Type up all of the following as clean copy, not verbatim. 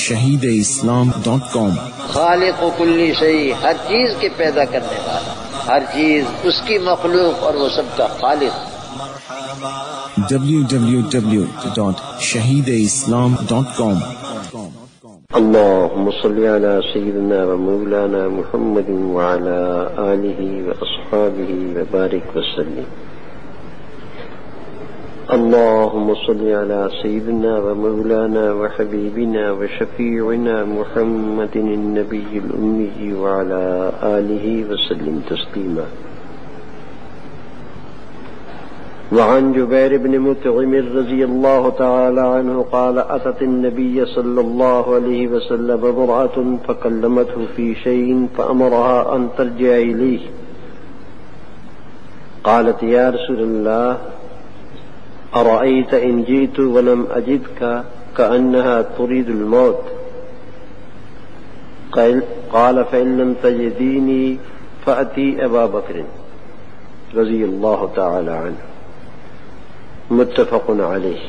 shahideislam.com خالق کل شیء، ہر چیز کے پیدا کرنے والا، ہر چیز اس کی مخلوق اور وہ سب کا خالق. www.shahideislam.com اللهم صل على سيدنا ومولانا محمد وعلى آله وأصحابه وبارك وسلم. اللهم صل على سيدنا ومولانا وحبيبنا وشفيعنا محمد النبي الأمي وعلى آله وسلم تسليما. وعن جبير بن مطعم رضي الله تعالى عنه قال أتت النبي صلى الله عليه وسلم امرأة فكلمته في شيء فأمرها أن ترجع إليه. قالت يا رسول الله أرأيت إن جئت ولم أجدك كأنها تريد الموت. قال فإن لم تجديني فأتي أبا بكر رضي الله تعالى عنه. متفق عليه.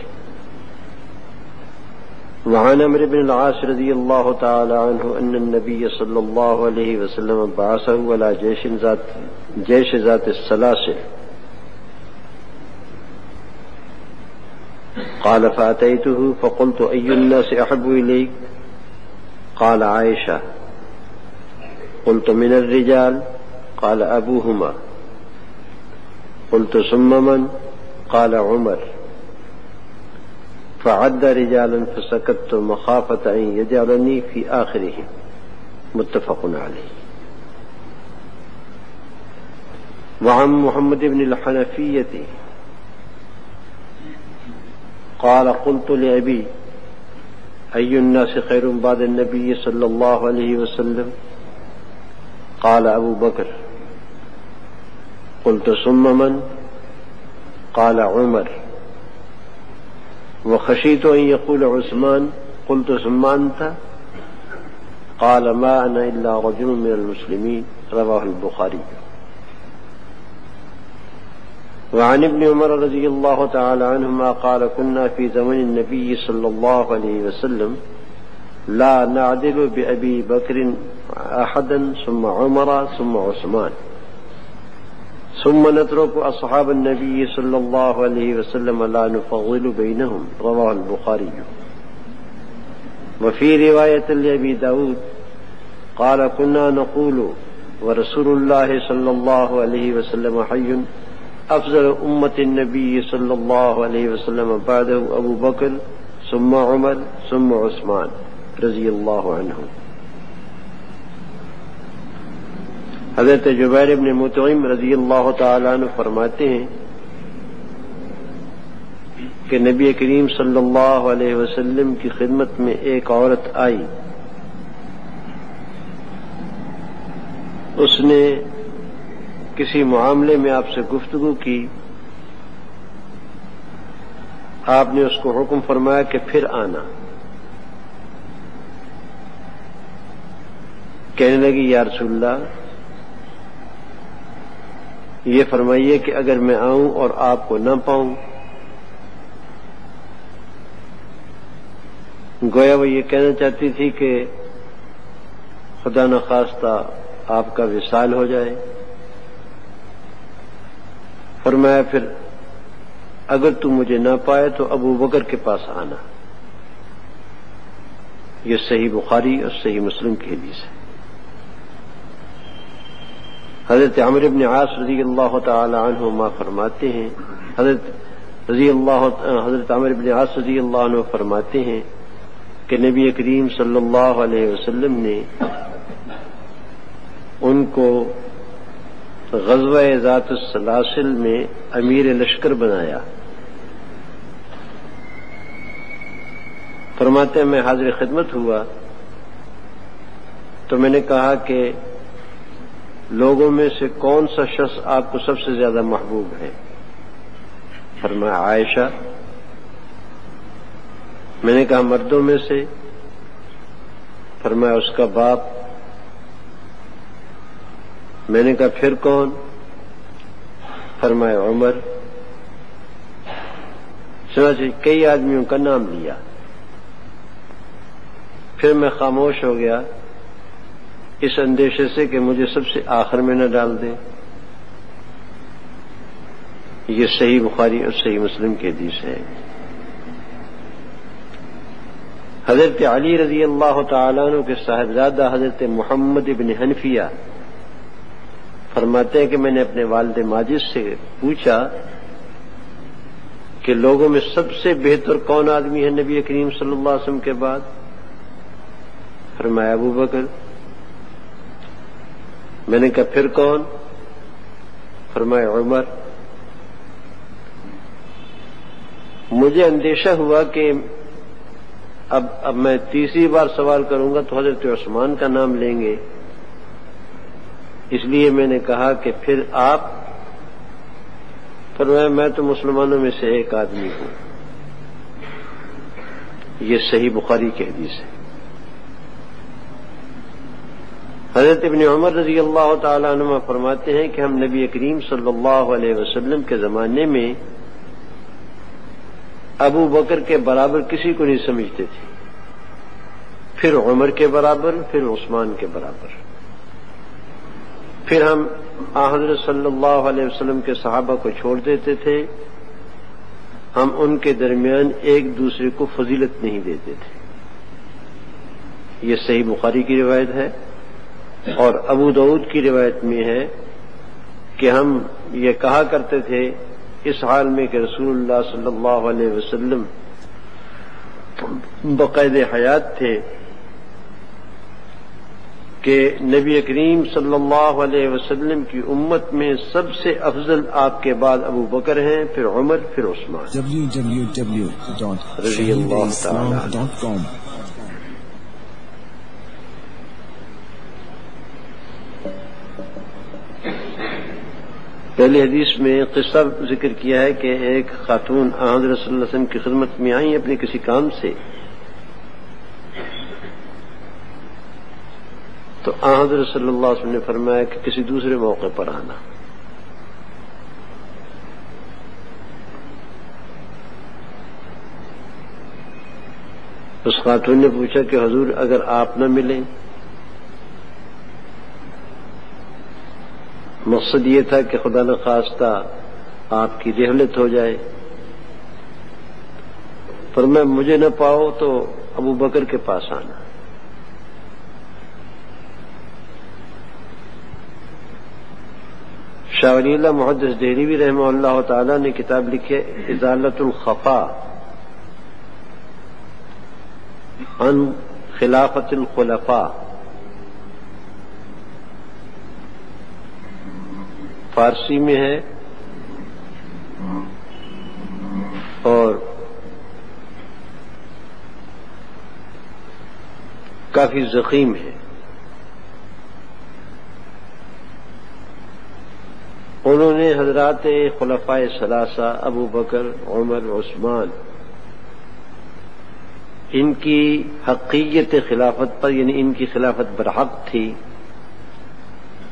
وعن عمرو بن العاص رضي الله تعالى عنه أن النبي صلى الله عليه وسلم بعثه على جيش ذات السلاسل. قال فأتيته فقلت أي الناس أحب إليك؟ قال عائشة. قلت من الرجال؟ قال أبوهما. قلت ثم من؟ قال عمر. فعد رجالا فسكت مخافة أن يجعلني في آخرهم. متفق عليه. وعن محمد بن الحنفية قال قلت لأبي أي الناس خير بعد النبي صلى الله عليه وسلم؟ قال أبو بكر. قلت ثم من؟ قال عمر. وخشيت أن يقول عثمان. قلت ثم أنت؟ قال ما أنا إلا رجل من المسلمين. رواه البخاري. وعن ابن عمر رضي الله تعالى عنهما قال كنا في زمن النبي صلى الله عليه وسلم لا نعدل بأبي بكر أحدا ثم عمر ثم عثمان ثم نترك أصحاب النبي صلى الله عليه وسلم لا نفضل بينهم. رواه البخاري. وفي رواية لأبي داود قال كنا نقول ورسول الله صلى الله عليه وسلم حي أفضل أمة النبي صلى الله عليه وسلم بعده أبو بكر ثم عمر ثم عثمان رضي الله عنهم. حضرت جبیر بن مطعم رضی اللہ تعالیٰ عنہ فرماتے ہیں کہ نبی کریم صلی اللہ علیہ وسلم کی خدمت میں ایک عورت آئی. اس نے کسی معاملے میں آپ سے گفتگو کی. آپ نے اس کو حکم فرمایا کہ پھر آنا. کہنے لگی یا رسول اللہ یہ فرمائیے کہ اگر میں آؤں اور آپ کو نہ پاؤں. گویا وہ یہ کہنا چاہتی تھی کہ خدا نخواستہ آپ کا وصال ہو جائے. فرمایا پھر اگر تم مجھے نہ پائے تو ابو بکر کے پاس آنا. یہ صحیح بخاری اور صحیح مسلم کی حدیث ہے. حضرت عمرو بن عاص رضی اللہ تعالی عنہما فرماتے ہیں حضرت عمرو بن عاص رضی اللہ عنہ فرماتے ہیں کہ نبی کریم صلی اللہ علیہ وسلم نے ان کو غزوہ ذات السلاسل میں امیر لشکر بنایا. فرماتے ہیں میں حاضر خدمت ہوا تو میں نے کہا کہ لوگوں میں سے کون سا شخص آپ کو سب سے زیادہ محبوب ہے؟ فرمایا عائشہ. میں نے کہا مردوں میں سے؟ فرمایا اس کا باپ. میں نے کہا پھر کون؟ فرمایا عمر. چنانچہ کئی آدمیوں کا نام لیا. پھر میں خاموش ہو گیا اس اندیشے سے کہ مجھے سب سے آخر میں نہ ڈال دیں. یہ صحیح بخاری اور صحیح مسلم کی حدیث ہے. حضرت علی رضی اللہ تعالیٰ عنہ کے صاحبزادہ حضرت محمد بن حنفیہ فرماتے ہیں کہ میں نے اپنے والد ماجد سے پوچھا کہ لوگوں میں سب سے بہتر کون آدمی ہے نبی کریم صلی اللہ علیہ وسلم کے بعد؟ فرمایا ابو بکر. میں نے کہا پھر کون؟ فرمایا عمر. مجھے اندیشہ ہوا کہ اب میں تیسری بار سوال کروں گا تو حضرت عثمان کا نام لیں گے، اس لیے میں نے کہا کہ پھر آپ. فرمایا میں تو مسلمانوں میں سے ایک آدمی ہوں. یہ صحیح بخاری کی حدیث ہے. حضرت ابن عمر رضی اللہ تعالی عنہ فرماتے ہیں کہ ہم نبی کریم صلی اللہ علیہ وسلم کے زمانے میں ابو بکر کے برابر کسی کو نہیں سمجھتے تھے، پھر عمر کے برابر، پھر عثمان کے برابر. پھر ہم حضرت صلی اللہ علیہ وسلم کے صحابہ کو چھوڑ دیتے تھے، ہم ان کے درمیان ایک دوسرے کو فضیلت نہیں دیتے تھے. یہ صحیح بخاری کی روایت ہے. اور ابو داؤد کی روایت میں ہے کہ ہم یہ کہا کرتے تھے اس حال میں کہ رسول اللہ صلی اللہ علیہ وسلم بقید حیات تھے کہ نبی کریم صلی اللہ علیہ وسلم کی امت میں سب سے افضل آپ کے بعد ابو بکر ہیں، پھر عمر، پھر عثمان رضی اللہ تعالی. پہلی حدیث میں قصہ ذکر کیا ہے کہ ایک خاتون حضرت صلی اللہ علیہ وسلم کی خدمت میں آئیں اپنے کسی کام سے، تو حضرت صلی اللہ علیہ وسلم نے فرمایا کہ کسی دوسرے موقع پر آنا. اس خاتون نے پوچھا کہ حضور اگر آپ نہ ملیں؟ مقصد یہ تھا کہ خدا نخواستہ آپ کی رحلت ہو جائے. فرمایا مجھے نہ پاؤ تو ابو بکر کے پاس آنا. شاہ ولی اللہ محدث دہلوی رحمہ اللہ تعالی نے کتاب لکھی ہے ازالۃ الخفا عن خلافت الخلفاء. فارسی میں ہے اور کافی ضخیم ہے. انہوں نے حضرات خلفائے ثلاثہ ابو بکر، عمر، عثمان ان کی حقیقت خلافت پر، یعنی ان کی خلافت برحق تھی،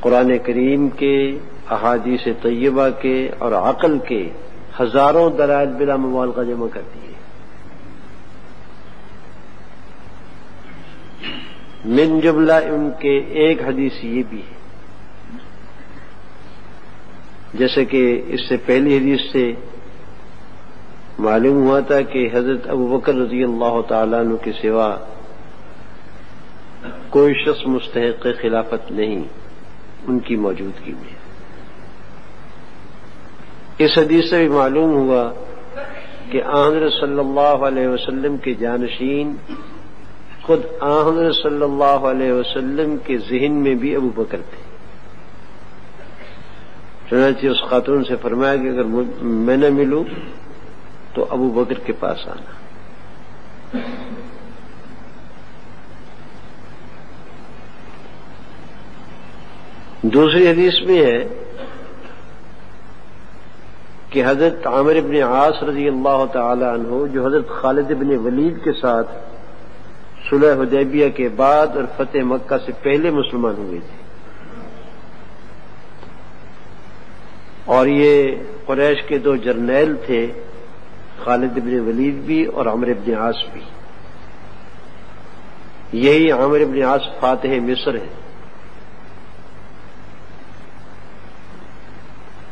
قرآن کریم کے، احادیث طیبہ کے اور عقل کے ہزاروں دلائل بلا مبالغہ جمع کر دیے. من جملہ ان کے ایک حدیث یہ بھی ہے، جیسے کہ اس سے پہلی حدیث سے معلوم ہوا تھا کہ حضرت ابو بکر رضی اللہ تعالیٰ عنہ کے سوا کوئی شخص مستحق خلافت نہیں ان کی موجودگی میں. اس حدیث سے بھی معلوم ہوا کہ حضرت صلی اللہ علیہ وسلم کے جانشین خود حضرت صلی اللہ علیہ وسلم کے ذہن میں بھی ابو بکر تھے. چنانچہ اس خاتون سے فرمایا کہ اگر میں نہ ملوں تو ابو بکر کے پاس آنا. دوسری حدیث میں ہے کہ حضرت عامر بن عاص رضی اللہ تعالی عنہ جو حضرت خالد بن ولید کے ساتھ صلح حدیبیہ کے بعد اور فتح مکہ سے پہلے مسلمان ہوئے تھے، اور یہ قریش کے دو جرنیل تھے خالد بن ولید بھی اور عمرو بن عاص بھی. یہی عمرو بن عاص فاتح مصر ہے.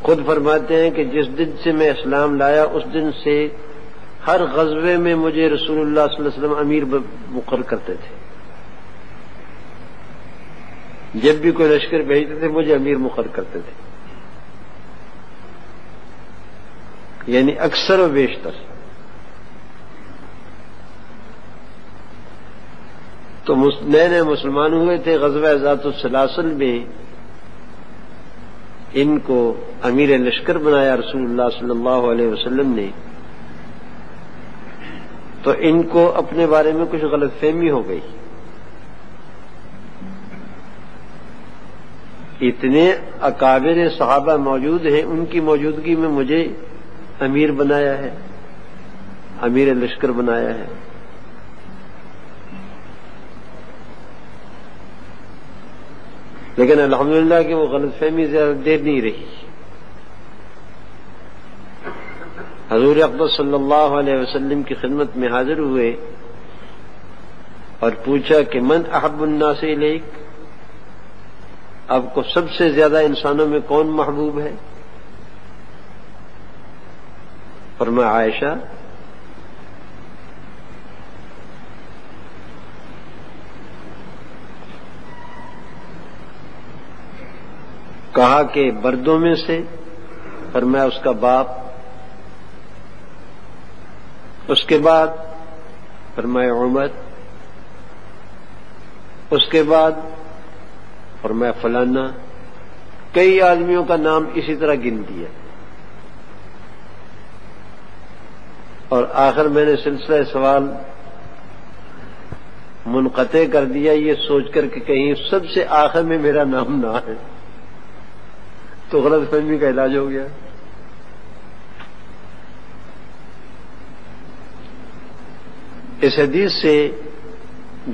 خود فرماتے ہیں کہ جس دن سے میں اسلام لایا اس دن سے ہر غزوے میں مجھے رسول اللہ صلی اللہ علیہ وسلم امیر مقرر کرتے تھے. جب بھی کوئی لشکر بھیجتے تھے مجھے امیر مقرر کرتے تھے، یعنی اکثر و بیشتر. تو نئے نئے مسلمان ہوئے تھے، غزوہ ذات السلاسل میں ان کو امیر لشکر بنایا رسول اللہ صلی اللہ علیہ وسلم نے. تو ان کو اپنے بارے میں کچھ غلط فہمی ہو گئی. اتنے اکابر صحابہ موجود ہیں، ان کی موجودگی میں مجھے امیر بنایا ہے، امیر لشکر بنایا ہے. لیکن الحمدللہ کہ وہ غلط فہمی زیادہ دیر نہیں رہی. حضور اقدس صلی اللہ علیہ وسلم کی خدمت میں حاضر ہوئے اور پوچھا کہ من احب الناس الیک، آپ کو سب سے زیادہ انسانوں میں کون محبوب ہے؟ فرمایا عائشہ. کہا کہ بردوں میں سے؟ فرمایا اس کا باپ. اس کے بعد فرمایا عمر. اس کے بعد فرمایا فلانا. کئی آدمیوں کا نام اسی طرح گن دیا اور آخر میں نے سلسلہ سوال منقطع کر دیا یہ سوچ کر کہ کہیں سب سے آخر میں میرا نام نہ ہے تو غلط فہمی کا علاج ہو گیا. اس حدیث سے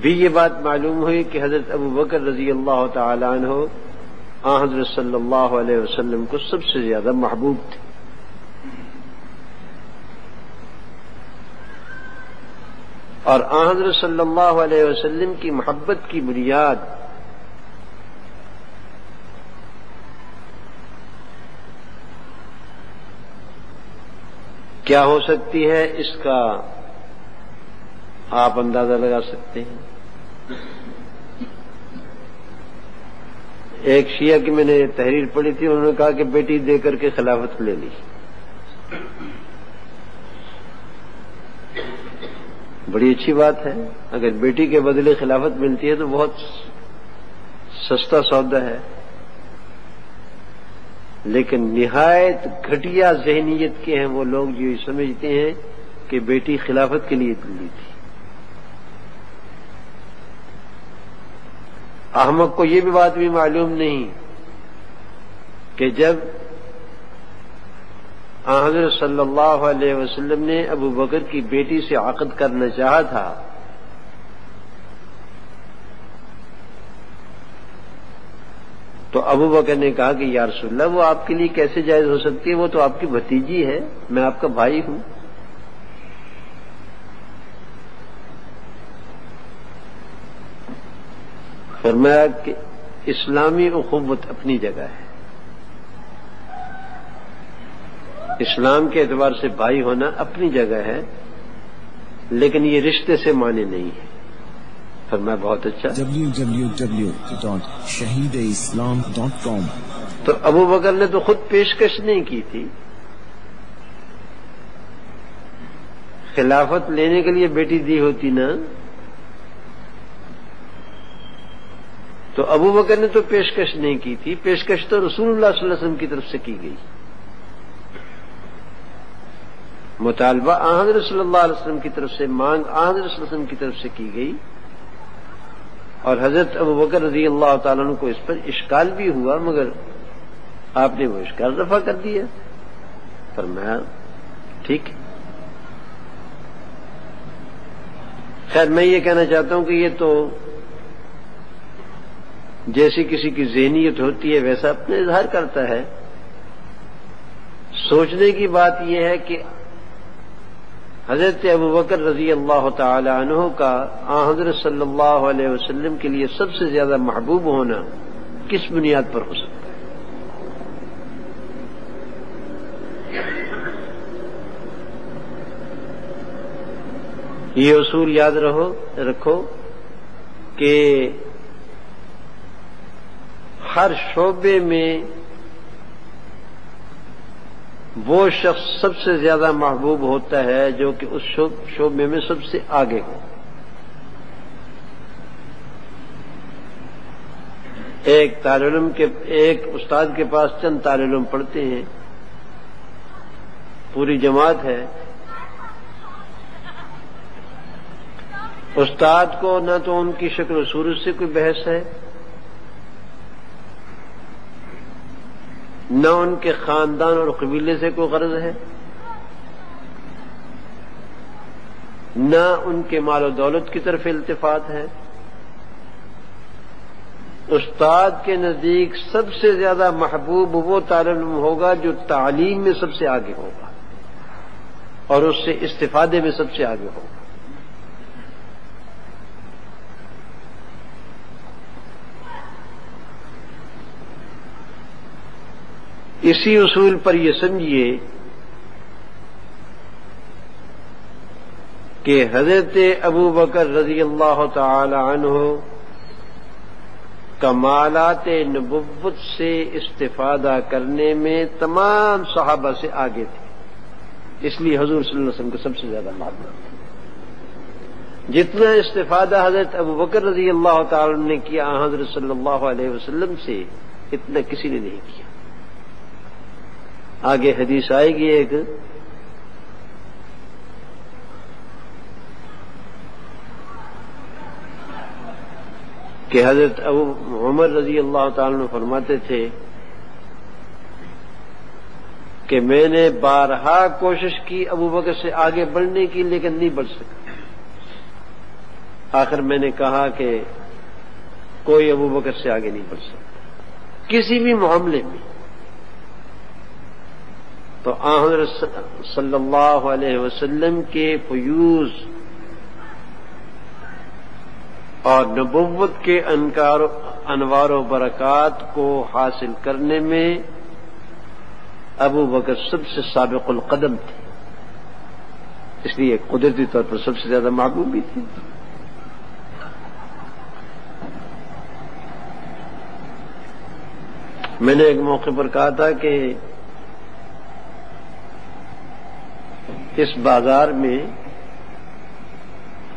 بھی یہ بات معلوم ہوئی کہ حضرت ابو بکر رضی اللہ تعالی عنہ حضرت صلی اللہ علیہ وسلم کو سب سے زیادہ محبوب تھے. اور حضرت صلی اللہ علیہ وسلم کی محبت کی بنیاد کیا ہو سکتی ہے اس کا آپ اندازہ لگا سکتے ہیں. ایک شیعہ کی میں نے تحریر پڑھی تھی، انہوں نے کہا کہ بیٹی دے کر کے خلافت لے لی. بڑی اچھی بات ہے، اگر بیٹی کے بدلے خلافت ملتی ہے تو بہت سستا سودا ہے. لیکن نہایت گھٹیا ذہنیت کے ہیں وہ لوگ جو یہ سمجھتے ہیں کہ بیٹی خلافت کے لیے لی تھی. احمق کو یہ بھی بات بھی معلوم نہیں کہ جب حضرت صلی اللہ علیہ وسلم نے ابو بکر کی بیٹی سے عقد کرنا چاہا تھا تو ابو بکر نے کہا کہ یا رسول اللہ وہ آپ کے لیے کیسے جائز ہو سکتی ہے، وہ تو آپ کی بھتیجی ہے، میں آپ کا بھائی ہوں. فرمایا کہ اسلامی اخوت اپنی جگہ ہے، اسلام کے اعتبار سے بھائی ہونا اپنی جگہ ہے، لیکن یہ رشتے سے معنی نہیں ہے. فرمایا بہت اچھا. www.shahideislam.com. تو ابو بکر نے تو خود پیشکش نہیں کی تھی، خلافت لینے کے لیے بیٹی دی ہوتی نا تو ابو بکر نے تو پیشکش نہیں کی تھی، پیشکش تو رسول اللہ صلی اللہ علیہ وسلم کی طرف سے کی گئی. مطالبہ حضرت صلی اللہ علیہ وسلم کی طرف سے، مانگ حضرت صلی اللہ علیہ وسلم کی طرف سے کی گئی. اور حضرت ابو بکر رضی اللہ تعالیٰ عنہ کو اس پر اشکال بھی ہوا، مگر آپ نے وہ اشکال رفع کر دیا. فرمایا ٹھیک. خیر میں یہ کہنا چاہتا ہوں کہ یہ تو جیسی کسی کی ذہنیت ہوتی ہے ویسا اپنے اظہار کرتا ہے. سوچنے کی بات یہ ہے کہ حضرت ابوبکر رضی اللہ تعالی عنہ کا آن حضرت صلی اللہ علیہ وسلم کے لیے سب سے زیادہ محبوب ہونا کس بنیاد پر ہو سکتا ہے؟ یہ اصول یاد رکھو کہ ہر شعبے میں وہ شخص سب سے زیادہ محبوب ہوتا ہے جو کہ اس شعبے میں سب سے آگے ہو. ایک استاد کے پاس چند طالب علم پڑھتے ہیں، پوری جماعت ہے. استاد کو نہ تو ان کی شکل و صورت سے کوئی بحث ہے، نہ ان کے خاندان اور قبیلے سے کوئی غرض ہے، نہ ان کے مال و دولت کی طرف التفات ہے. استاد کے نزدیک سب سے زیادہ محبوب وہ طالب علم ہوگا جو تعلیم میں سب سے آگے ہوگا اور اس سے استفادے میں سب سے آگے ہوگا. اسی اصول پر یہ سمجھیے کہ حضرت ابوبکر رضی اللہ تعالی عنہ کمالات نبوت سے استفادہ کرنے میں تمام صحابہ سے آگے تھے، اس لیے حضور صلی اللہ علیہ وسلم کو سب سے زیادہ محبوب تھے. جتنا استفادہ حضرت ابوبکر رضی اللہ تعالی عنہ نے کیا حضرت صلی اللہ علیہ وسلم سے، اتنا کسی نے نہیں کیا. آگے حدیث آئے گی ایک کہ حضرت ابو عمر رضی اللہ تعالیٰ عنہ فرماتے تھے کہ میں نے بارہا کوشش کی ابو بکر سے آگے بڑھنے کی لیکن نہیں بڑھ سکا. آخر میں نے کہا کہ کوئی ابو بکر سے آگے نہیں بڑھ سکتا کسی بھی معاملے میں. تو حضرت صلی اللہ علیہ وسلم کے فیوز اور نبوت کے انوار و برکات کو حاصل کرنے میں ابو بکر سب سے سابق القدم تھے، اس لیے قدرتی طور پر سب سے زیادہ محبوب بھی تھے. میں نے ایک موقع پر کہا تھا کہ اس بازار میں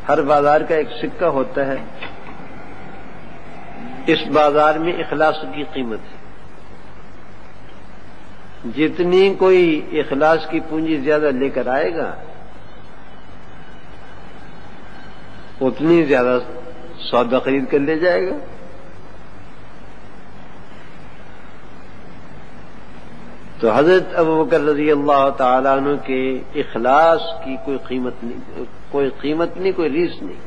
ہر بازار کا ایک سکہ ہوتا ہے، اس بازار میں اخلاص کی قیمت ہے. جتنی کوئی اخلاص کی پونجی زیادہ لے کر آئے گا اتنی زیادہ سودا خرید کر لے جائے گا. تو حضرت ابوبکر رضی اللہ تعالیٰ عنہ کے اخلاص کی کوئی قیمت نہیں، کوئی ریس نہیں.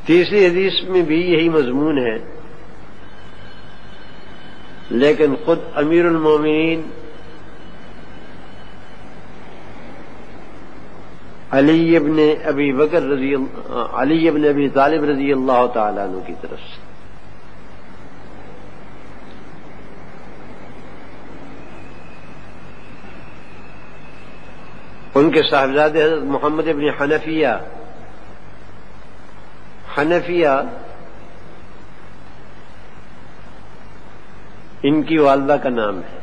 تیسری حدیث میں بھی یہی مضمون ہے، لیکن خود امیر المومنین علی ابن ابی طالب رضی اللہ تعالیٰ عنہ کی طرف سے ان کے صاحبزادے حضرت محمد ابن حنفیہ ان کی والدہ کا نام ہے.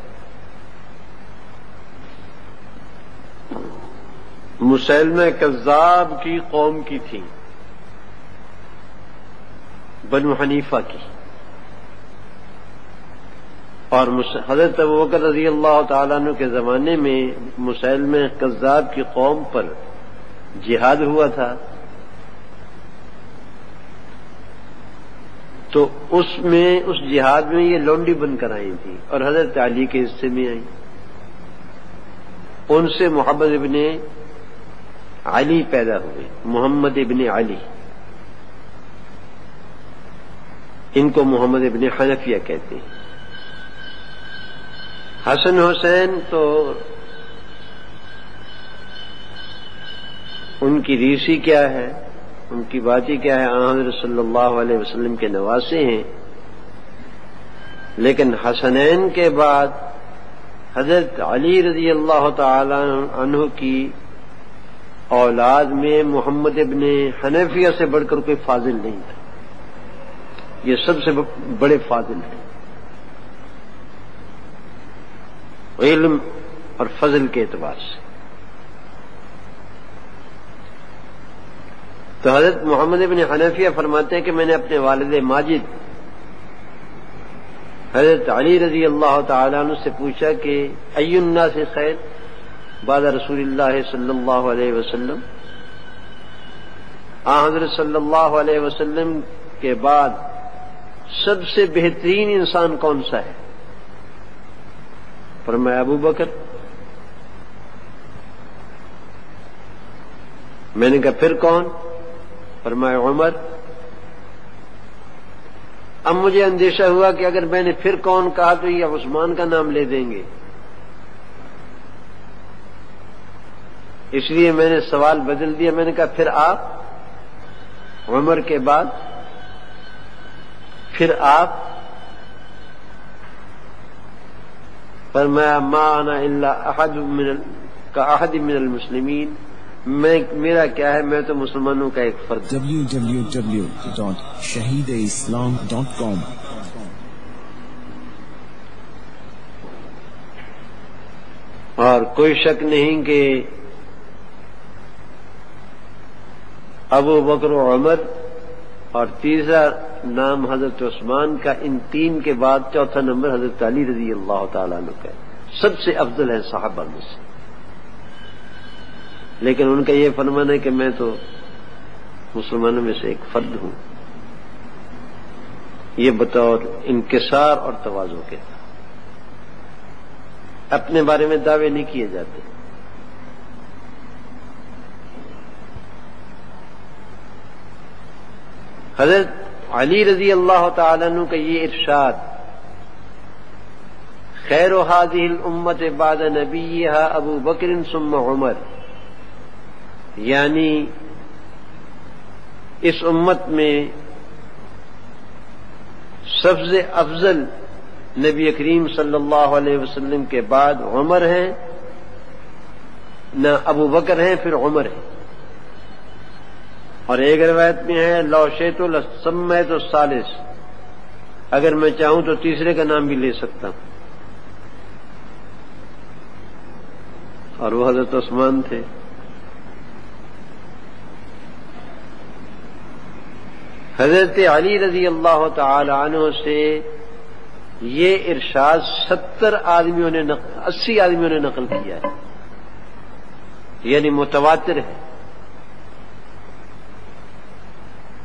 مسیلمہ کذاب کی قوم کی تھی، بنو حنیفہ کی، اور حضرت ابوبکر رضی اللہ تعالیٰ عنہ کے زمانے میں مسیلمہ کذاب کی قوم پر جہاد ہوا تھا. تو اس جہاد میں یہ لونڈی بن کر آئی تھی اور حضرت علی کے حصے میں آئی. ان سے محمد ابن علی پیدا ہوئے، محمد ابن علی. ان کو محمد ابن حنفیہ کہتے ہیں. حسن حسین تو ان کی ریسی کیا ہے، ان کی بات ہی کیا ہے، حضرت صلی اللہ علیہ وسلم کے نواسے ہیں، لیکن حسنین کے بعد حضرت علی رضی اللہ تعالی عنہ کی اولاد میں محمد ابن حنفیہ سے بڑھ کر کوئی فاضل نہیں تھا، یہ سب سے بڑے فاضل ہیں علم اور فضل کے اعتبار سے۔ تو حضرت محمد ابن حنفیہ فرماتے ہیں کہ میں نے اپنے والد ماجد حضرت علی رضی اللہ تعالیٰ عنہ سے پوچھا کہ ای الناس خیر بعد رسول اللہ صلی اللہ علیہ وسلم، حضرت صلی اللہ علیہ وسلم کے بعد سب سے بہترین انسان کون سا ہے؟ فرمایا ابو بکر۔ میں نے کہا پھر کون؟ فرمایا عمر۔ اب مجھے اندیشہ ہوا کہ اگر میں نے پھر کون کہا تو یہ عثمان کا نام لے دیں گے، اس لیے میں نے سوال بدل دیا، میں نے کہا پھر آپ، عمر کے بعد پھر آپ؟ فرمایا ما انا الا احد من المسلمین، میرا کیا ہے، میں تو مسلمانوں کا ایک فرد۔ www.shahideislam.com اور کوئی شک نہیں کہ ابو بکر و عمر اور تیسرا نام حضرت عثمان کا، ان تین کے بعد چوتھا نمبر حضرت علی رضی اللہ تعالیٰ عنہ کا ہے، سب سے افضل ہے صحابہ میں سے، لیکن ان کا یہ فرمان ہے کہ میں تو مسلمانوں میں سے ایک فرد ہوں، یہ بطور انکسار اور تواضع کے اپنے بارے میں دعوے نہیں کیے جاتے۔ حضرت علی رضی اللہ تعالیٰ عنہ کا یہ ارشاد، خیر هذه الامة بعد نبیها ابو بکر ثم عمر، یعنی اس امت میں سب سے افضل نبی کریم صلی اللہ علیہ وسلم کے بعد عمر ہیں، نہ ابو بکر ہیں پھر عمر ہیں۔ اور ایک روایت میں ہے لو شئت لسمیت الثالث، اگر میں چاہوں تو تیسرے کا نام بھی لے سکتا ہوں، اور وہ حضرت عثمان تھے۔ حضرت علی رضی اللہ تعالی عنہ سے یہ ارشاد 80 آدمیوں نے نقل کیا ہے، یعنی متواتر ہے۔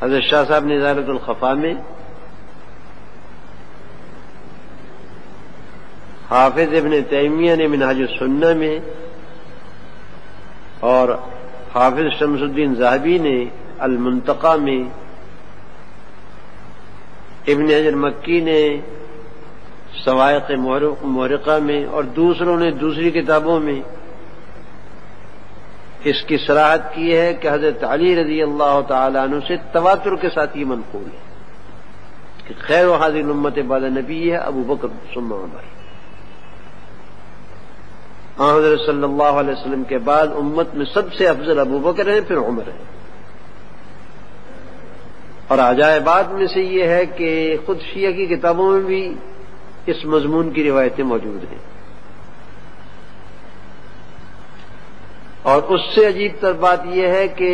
حضرت شاہ صاحب نے نظارۃ الخفا میں، حافظ ابن تیمیہ نے منہاج السنہ میں، اور حافظ شمس الدین ذہبی نے المنتقی میں، ابن حجر مکی نے صواعق محرقہ میں، اور دوسروں نے دوسری کتابوں میں اس کی صراحت کی ہے کہ حضرت علی رضی اللہ تعالی عنہ سے تواتر کے ساتھ یہ منقول ہے کہ خیر هذه الامة بعد نبیها ابو بکر ثم عمر، حضرت صلی اللہ علیہ وسلم کے بعد امت میں سب سے افضل ابو بکر ہیں پھر عمر ہیں۔ اور عجائبات میں سے یہ ہے کہ خود شیعہ کی کتابوں میں بھی اس مضمون کی روایتیں موجود ہیں، اور اس سے عجیب تر بات یہ ہے کہ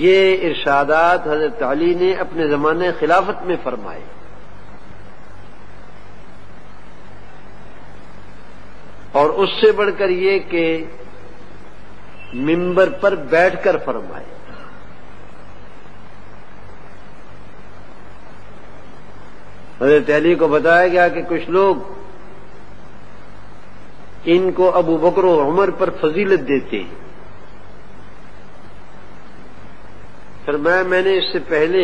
یہ ارشادات حضرت علی نے اپنے زمانے خلافت میں فرمائے، اور اس سے بڑھ کر یہ کہ منبر پر بیٹھ کر فرمائے۔ حضرت علی کو بتایا گیا کہ کچھ لوگ ان کو ابو بکر و عمر پر فضیلت دیتے ہیں، پھر میں نے اس سے پہلے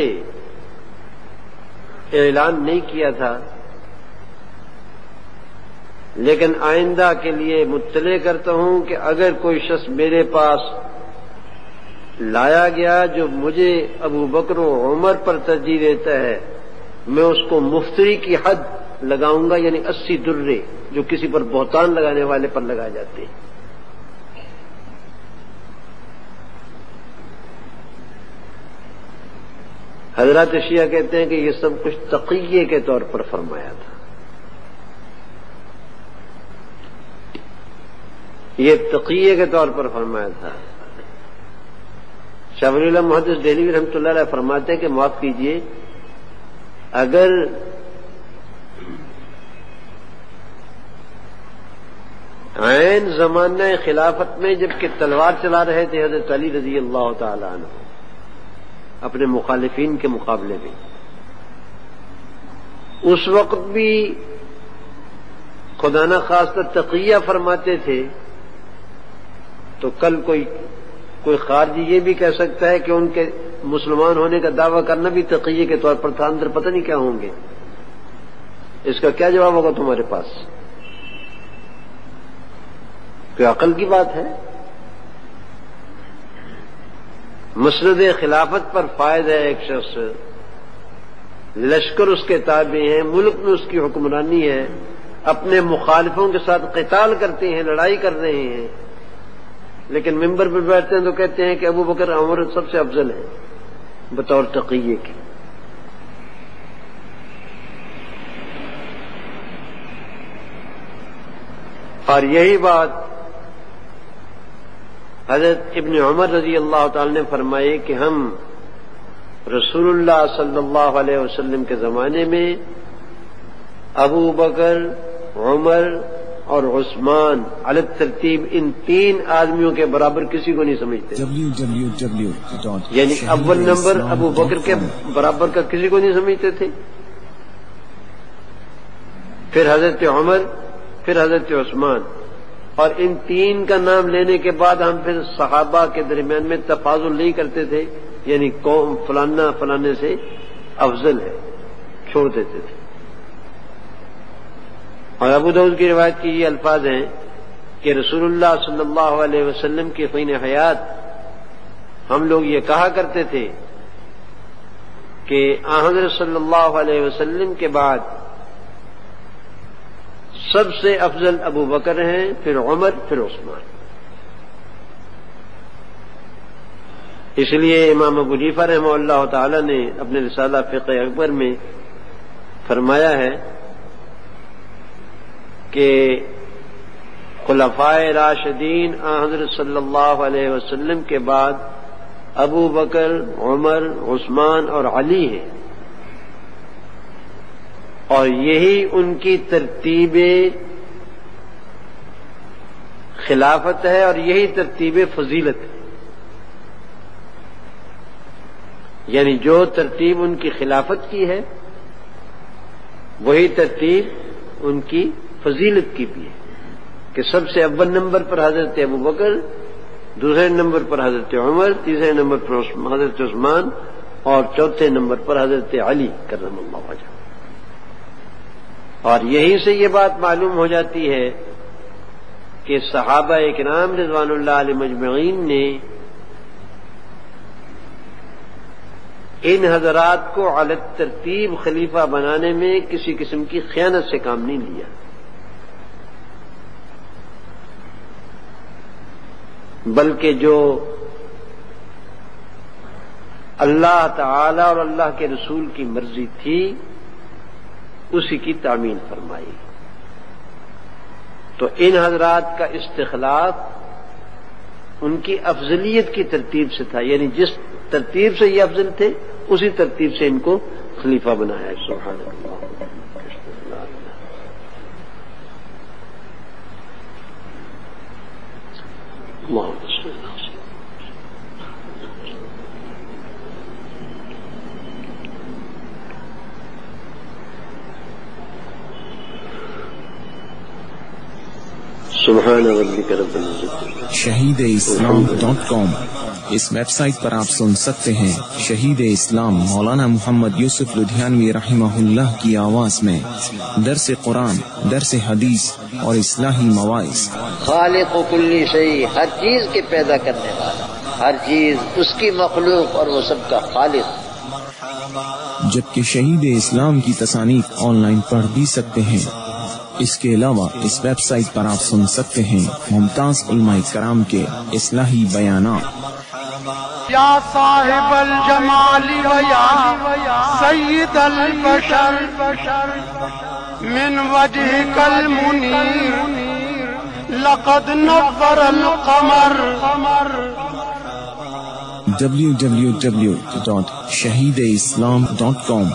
اعلان نہیں کیا تھا لیکن آئندہ کے لیے مطلع کرتا ہوں کہ اگر کوئی شخص میرے پاس لایا گیا جو مجھے ابو بکر و عمر پر ترجیح دیتا ہے، میں اس کو مفتری کی حد لگاؤں گا، یعنی 80 درے جو کسی پر بہتان لگانے والے پر لگائے جاتے ہیں۔ حضرات شیعہ کہتے ہیں کہ یہ سب کچھ تقیے کے طور پر فرمایا تھا، یہ تقیے کے طور پر فرمایا تھا۔ شاہ ولی اللہ محدث دہلوی رحمۃ اللہ علیہ فرماتے ہیں کہ معاف کیجیے، اگر عین زمانہ خلافت میں جبکہ تلوار چلا رہے تھے حضرت علی رضی اللہ تعالی عنہ اپنے مخالفین کے مقابلے میں، اس وقت بھی خدا نہ خواستہ تقیہ فرماتے تھے، تو کل کوئی خارجی یہ بھی کہہ سکتا ہے کہ ان کے مسلمان ہونے کا دعویٰ کرنا بھی تقیے کے طور پر تھا، اندر پتہ نہیں کیا ہوں گے۔ اس کا کیا جواب ہوگا تمہارے پاس؟ کوئی عقل کی بات ہے؟ مسند خلافت پر فائد ہے، ایک شخص لشکر اس کے تابع ہیں، ملک میں اس کی حکمرانی ہے، اپنے مخالفوں کے ساتھ قتال کرتے ہیں، لڑائی کر رہے ہیں، لیکن ممبر پر بیٹھتے ہیں تو کہتے ہیں کہ ابو بکر عمر سب سے افضل ہے بطور تقیے کی۔ اور یہی بات حضرت ابن عمر رضی اللہ تعالی نے فرمائی کہ ہم رسول اللہ صلی اللہ علیہ وسلم کے زمانے میں ابو بکر، عمر اور عثمان علی ترتیب ان 3 آدمیوں کے برابر کسی کو نہیں سمجھتے، یعنی اول نمبر ابو بکر کے برابر کا کسی کو نہیں سمجھتے تھے، پھر حضرت عمر، پھر حضرت عثمان، اور ان 3 کا نام لینے کے بعد ہم پھر صحابہ کے درمیان میں تفاضل نہیں کرتے تھے، یعنی قوم فلانا فلانے سے افضل ہے، چھوڑ دیتے تھے۔ اور ابو داؤد کی روایت کی یہ الفاظ ہیں کہ رسول اللہ صلی اللہ علیہ وسلم کی حین حیات ہم لوگ یہ کہا کرتے تھے کہ حضرت صلی اللہ علیہ وسلم کے بعد سب سے افضل ابو بکر ہیں، پھر عمر، پھر عثمان۔ اس لیے امام ابو حنیفہ رحمہ اللہ تعالی نے اپنے رسالہ فقہ اکبر میں فرمایا ہے کہ خلفائے راشدین حضرت صلی اللہ علیہ وسلم کے بعد ابو بکر، عمر، عثمان اور علی ہے، اور یہی ان کی ترتیب خلافت ہے اور یہی ترتیب فضیلت ہے، یعنی جو ترتیب ان کی خلافت کی ہے وہی ترتیب ان کی فضیلت کی بھی ہے، کہ سب سے اول نمبر پر حضرت ابو بکر، دوسرے نمبر پر حضرت عمر، تیسرے نمبر پر حضرت عثمان اور چوتھے نمبر پر حضرت علی کرم اللہ وجہہ۔ اور یہیں سے یہ بات معلوم ہو جاتی ہے کہ صحابہ کرام رضوان اللہ علیہ مجمعین نے ان حضرات کو علی ترتیب خلیفہ بنانے میں کسی قسم کی خیانت سے کام نہیں لیا، بلکہ جو اللہ تعالی اور اللہ کے رسول کی مرضی تھی اسی کی تعمیل فرمائی۔ تو ان حضرات کا استخلاف ان کی افضلیت کی ترتیب سے تھا، یعنی جس ترتیب سے یہ افضل تھے اسی ترتیب سے ان کو خلیفہ بنایا ہے۔ سبحان اللہ۔ سبحان ربک رب العزت. shahideislam.com. اس ویب سائٹ پر آپ سن سکتے ہیں شہید اسلام مولانا محمد یوسف لدھیانوی رحمہ اللہ کی آواز میں درس قرآن، درس حدیث اور اصلاحی مواعظ. خالق کل شیء، ہر چیز کے پیدا کرنے والا، ہر چیز اس کی مخلوق اور وہ سب کا خالق. جبکہ شہید اسلام کی تصانیف آن لائن پڑھ بھی سکتے ہیں. اس کے علاوہ اس ویب سائٹ پر آپ سن سکتے ہیں ممتاز علماء کرام کے اصلاحی بیانات. یا صاحب الجمال و یا سید البشر من وجهك المنیر لقد نور القمر. www.shahideislam.com